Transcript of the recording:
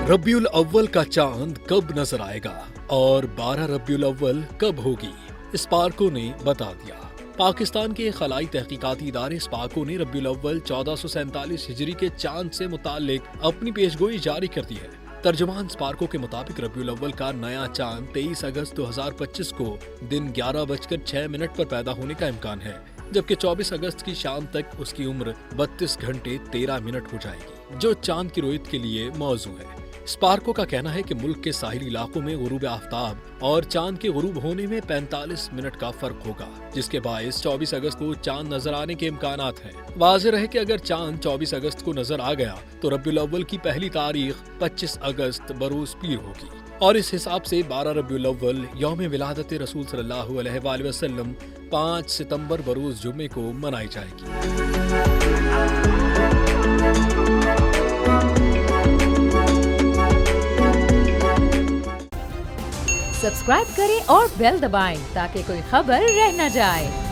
रबीउल अव्वल का चांद कब नजर आएगा और 12 रबीउल अव्वल कब होगी, स्पार्को ने बता दिया। पाकिस्तान के खलाई तहकीकाती इदारे स्पार्को ने रबीउल अव्वल 1447 हिजरी के चांद से मुताल्लिक अपनी पेशगोई जारी कर दी है। तर्जुमान स्पार्को के मुताबिक रबीउल अव्वल का नया चांद 23 अगस्त 2025 को दिन 11:06 पर पैदा होने का इम्कान है, जबकि 24 अगस्त की शाम तक उसकी उम्र 32 घंटे 13 मिनट हो जाएगी, जो चांद की रोयत के लिए मौजू है। स्पार्को का कहना है कि मुल्क के साहिली इलाकों में गुरूब आफ्ताब और चांद के गुरूब होने में 45 मिनट का फर्क होगा, जिसके बायस 24 अगस्त को चांद नजर आने के इम्कानात हैं। वाज़ेह रहे कि अगर चांद 24 अगस्त को नजर आ गया तो रबीउल अव्वल की पहली तारीख 25 अगस्त बरोज पीर होगी और इस हिसाब से 12 रबीउल अव्वल यौम विलादत रसूल सल्लल्लाहु अलैहि वसल्लम 5 सितंबर बरोज जुम्मे को मनाई जाएगी। सब्सक्राइब करें और बेल दबाएं ताकि कोई खबर रह न जाए।